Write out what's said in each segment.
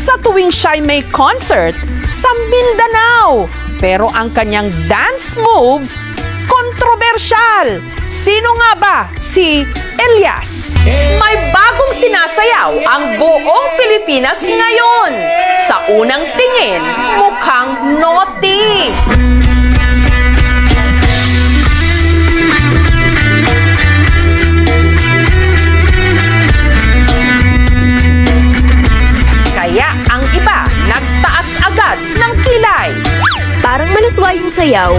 sa tuwing siya'y may concert sa Mindanao. Pero ang kanyang dance moves, kontrobersyal. Sino nga ba si Elias? May bagong sinasayaw ang buong Pilipinas ngayon. Sa unang tingin, mukhang naughty. Kaya ang iba nagtaas agad ng kilay. Parang malaswa yung sayaw.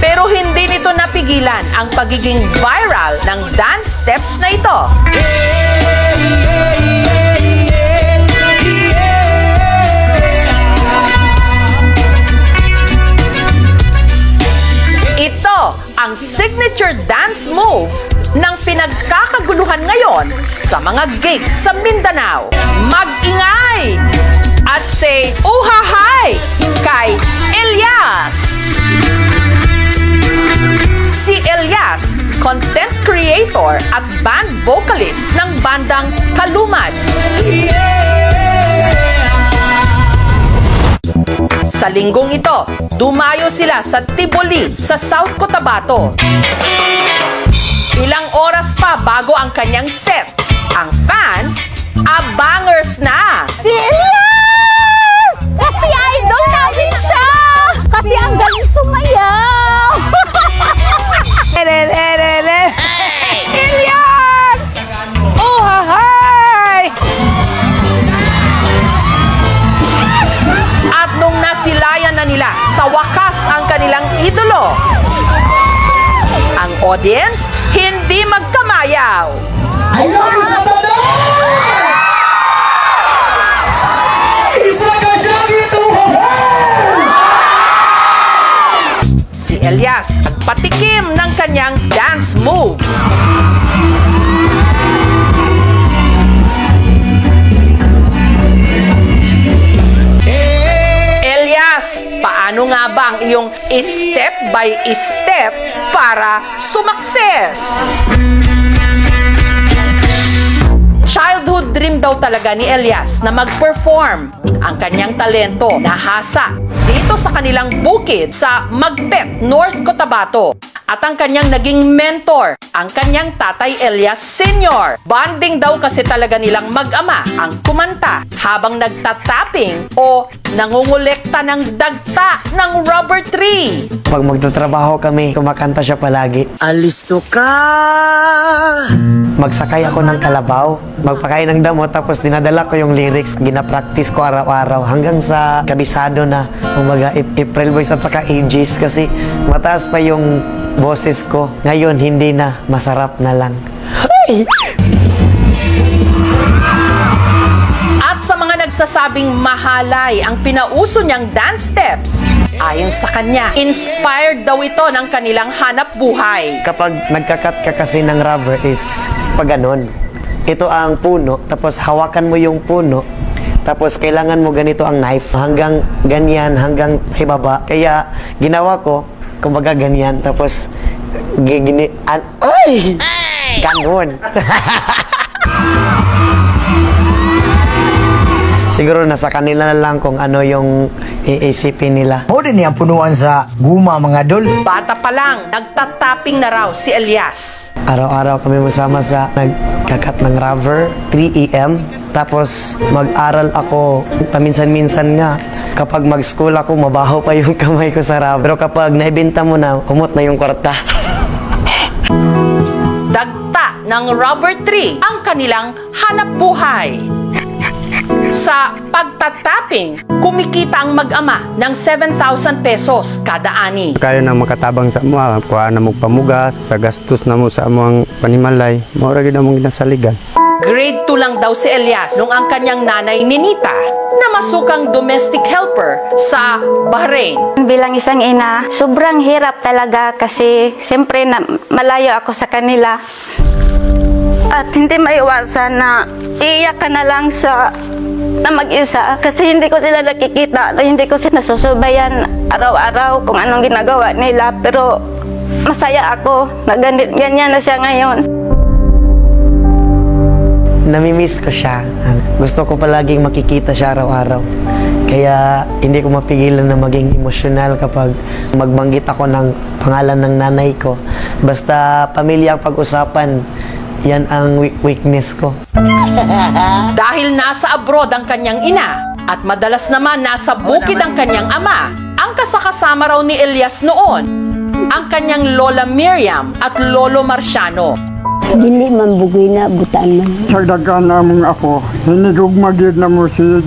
Pero hindi nito napigilan ang pagiging viral ng dance steps na ito. Ito ang signature dance moves ng pinagkakaguluhan ngayon sa mga gigs sa Mindanao. Mag-ingay at say uhahay kay Elias! Si Elias, content creator at band vocalist ng bandang Kalumad. Sa linggong ito, dumayo sila sa Tiboli sa South Cotabato. Ilang oras pa bago ang kanyang set, ang fans, abangers na! Si Elias! Kasi idol namin siya! Kasi ang galing sumayaw! Elias! Oh, hi! At nung nasilayan na nila sa wakas ang kanilang idolo, ang audience hindi magkamayaw. I love you sa todo! Isa ka siya ito! Si Elias patikim ng kanyang dance moves. Elias, paano nga ba ang iyong step by step para sumakses? Childhood dream daw talaga ni Elias na mag-perform. Ang kanyang talento nahasa dito sa kanilang bukid sa Magpet, North Cotabato. At ang kanyang naging mentor, ang kanyang tatay Elias Sr. Bonding daw kasi talaga nilang mag-ama ang kumanta habang nagtatapping o nangungulekta ng dagta ng rubber tree. Pag magtatrabaho kami, kumakanta siya palagi. Alisto ka! Magsakay ako ng kalabaw, magpakain ng damo, tapos dinadala ko yung lyrics. Ginapractice ko araw-araw hanggang sa kabisado na, umaga, April Boys at saka Aegis kasi mataas pa yung boses ko. Ngayon, hindi na. Masarap na lang. Ay! At sa mga nagsasabing mahalay ang pinauso niyang dance steps, ayon sa kanya, inspired daw ito ng kanilang hanap buhay. Kapag nagkakat ka kasi ng rubber is pag ganon. Ito ang puno, tapos hawakan mo yung puno, tapos kailangan mo ganito ang knife, hanggang ganyan, hanggang ibaba. Kaya ginawa ko, kumbaga ganyan, tapos ay! Ganon! Siguro nasa kanila na lang kung ano yung iisipin nila. O din yung punuan sa guma mga dol. Bata pa lang, nagtatapping na raw si Elias. Araw-araw kami masama sa nagkakat ng rubber, 3 AM. Tapos mag-aral ako, paminsan-minsan nga. Kapag mag-school ako, mabaho pa yung kamay ko sa rubber. Pero kapag naibenta mo na, umot na yung kwarta. Dagta ng rubber tree ang kanilang hanap buhay. Sa pagtatapping, kumikita ang mag-ama ng 7,000 pesos kada ani. Kayo na makatabang sa mo, kuha na mo pamugas, sa gastos na mo sa among panimalay, maura gid na mong ginasaligan. Grade 2 lang daw si Elias nung ang kanyang nanay Ninita na masukang domestic helper sa Bahrain. Bilang isang ina, sobrang hirap talaga kasi siyempre na malayo ako sa kanila. At hindi maiwasan na iiyak ka na lang na mag-isa kasi hindi ko sila nakikita, hindi ko sila nasusubayan araw-araw kung anong ginagawa nila, pero masaya ako na ganyan na siya ngayon. namimiss ko siya. Gusto ko palaging makikita siya araw-araw. Kaya hindi ko mapigilan na maging emosyonal kapag magbanggit ako ng pangalan ng nanay ko. Basta pamilya ang pag-usapan, yan ang weakness ko. Dahil nasa abroad ang kanyang ina at madalas naman nasa bukid ang kanyang ama, ang kasakasama raw ni Elias noon, ang kanyang Lola Miriam at Lolo Marciano. Dili man bugoy na butaan man. Sa dagan namong ako, hinigugmag yun na mo siya,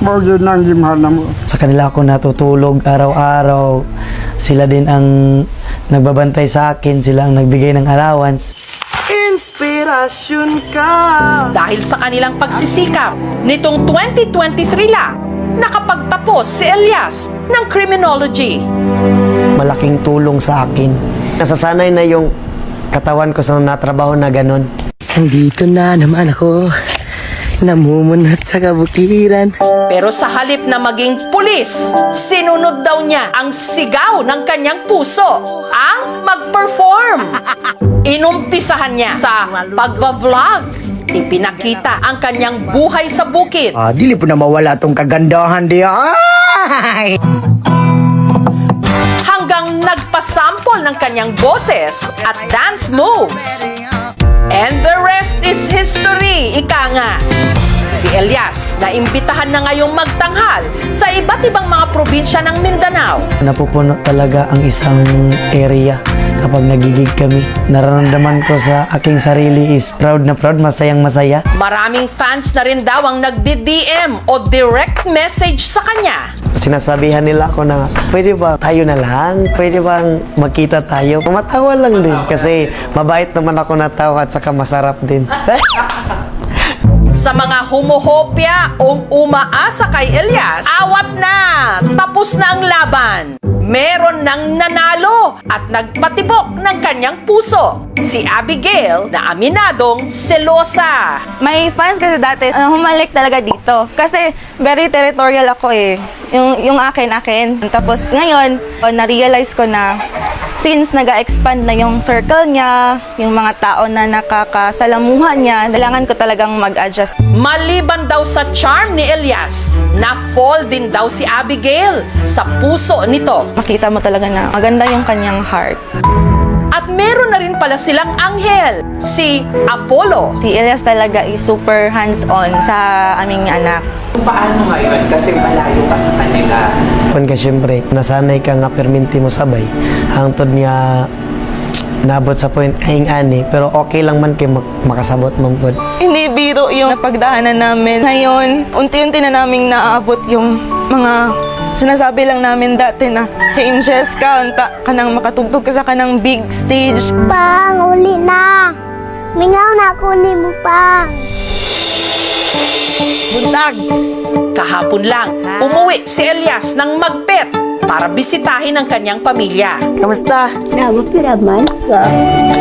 mo yun ang gimahal na mo. Sa kanila ako natutulog araw-araw. Sila din ang nagbabantay sa akin, sila ang nagbigay ng allowance. Inspirasyon ka. Dahil sa kanilang pagsisikap, nitong 2023 lang, nakapagtapos si Elias ng criminology. Malaking tulong sa akin. Nasasanay na yung katawan ko sa natrabaho na ganun. Nandito na naman ako. Namumunat sa kabutiran. Pero sa halip na maging pulis, sinunod daw niya ang sigaw ng kanyang puso, ang mag-perform. Inumpisahan niya sa pagva-vlog. Ipinakita ang kanyang buhay sa bukid. Dili po na mawala tong kagandahan diya. Ay! Hanggang nagpasample ng kanyang boses at dance moves. And the rest is history, ika nga. Si Elias na imbitahan na ngayong magtanghal sa iba't ibang mga probinsya ng Mindanao. Napupuno talaga ang isang area kapag nagigig kami. Nararamdaman ko sa aking sarili is proud na proud, masayang masaya. Maraming fans na rin daw ang nagdi-DM o direct message sa kanya. Sinasabihan nila ako na, pwede ba tayo na lang? Pwede bang magkita tayo? Matawa lang din kasi mabait naman ako na tao at saka masarap din. Sa mga humuhopya o umaasa kay Elias, awat na! Tapos na ang laban! Meron nang nanalo at nagpatibok ng kanyang puso. Si Abigail na aminadong selosa. May fans kasi dati, humalik talaga dito. Kasi very territorial ako eh. Yung akin. Tapos ngayon, na-realize ko na since nag-expand na yung circle niya, yung mga tao na nakakasalamuhan niya, kailangan ko talagang mag-adjust. Maliban daw sa charm ni Elias, na-fall din daw si Abigail sa puso nito. Makita mo talaga na maganda yung kanyang heart. At meron na rin pala silang anghel, si Apollo. Si Elias talaga is super hands-on sa aming anak. Paano ngayon? Kasi malayo ka sa kanila. Kung ka siyempre, nasanay ka nga perminti mo sabay. Hangtod niya nabot sa point aing ani, pero okay lang man kay makasabot man pod. Hindi biro yung napagdaanan namin. Ngayon, unti-unti na naming naaabot yung mga sinasabi lang namin dati na, hey, Inches ka, unta ka nang makatugtog ka sa kanang big stage. Pang, uli na. Mingaw na ako ni mo, Pang. Buntag! Kahapon lang, umuwi si Elias ng Magpet para bisitahin ang kanyang pamilya. Kamusta? Nagupiraman ka.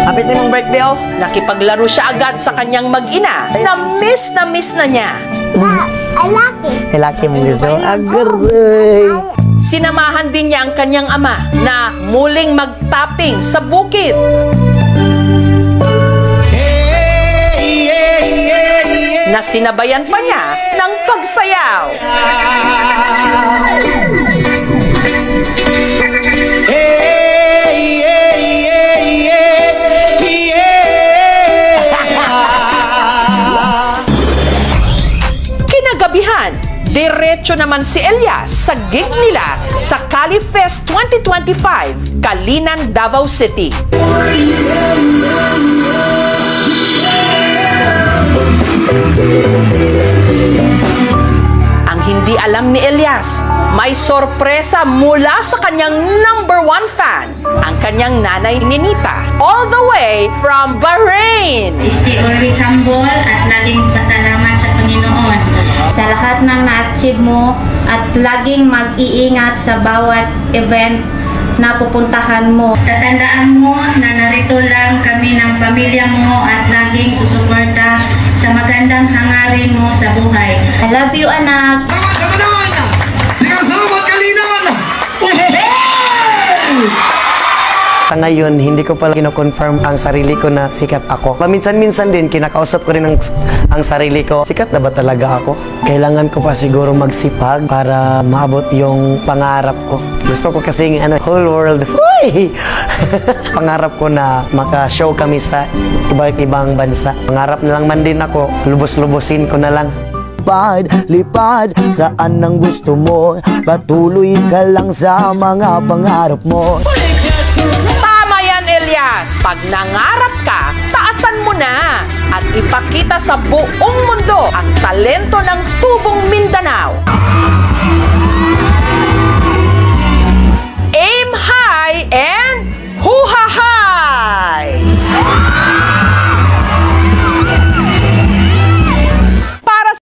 Hapit na mong birthday oh. Nakipaglaro siya agad sa kanyang mag-ina na miss na niya. I like it. Ilaki mong gusto? Agaray! Sinamahan din niya ang kanyang ama na muling mag-tapping sa bukid. Na sinabayan pa niya ng pagsayaw. Kinagabihan, diretso naman si Elias sa gig nila sa Cali Fest 2025, Kalinan, Davao City. Ang hindi alam ni Elias, may sorpresa mula sa kanyang #1 fan, ang kanyang nanay Ninita, all the way from Bahrain. Stay always humble at laging pasalamat sa Panginoon sa lahat ng na-achieve mo at laging mag-iingat sa bawat event na pupuntahan mo. Tatandaan mo na narito lang kami ng pamilya mo at laging susuporta sa magandang hangarin mo sa buhay. I love you, anak! sa ngayon, hindi ko pala kino-confirm ang sarili ko na sikat ako. Paminsan-minsan din, kinakausap ko rin ang sarili ko. Sikat na ba talaga ako? Kailangan ko pa siguro magsipag para maabot yung pangarap ko. Gusto ko kasing whole world. Uy! Pangarap ko na maka-show kami sa iba't ibang bansa. Pangarap na lang man din ako, lubos-lubosin ko na lang. Lipad, saan ang gusto mo? Patuloy ka lang sa mga pangarap mo. Tama yan, Elias. Pag nangarap ka, taasan mo na at ipakita sa buong mundo ang talento ng Tubong Mindanao.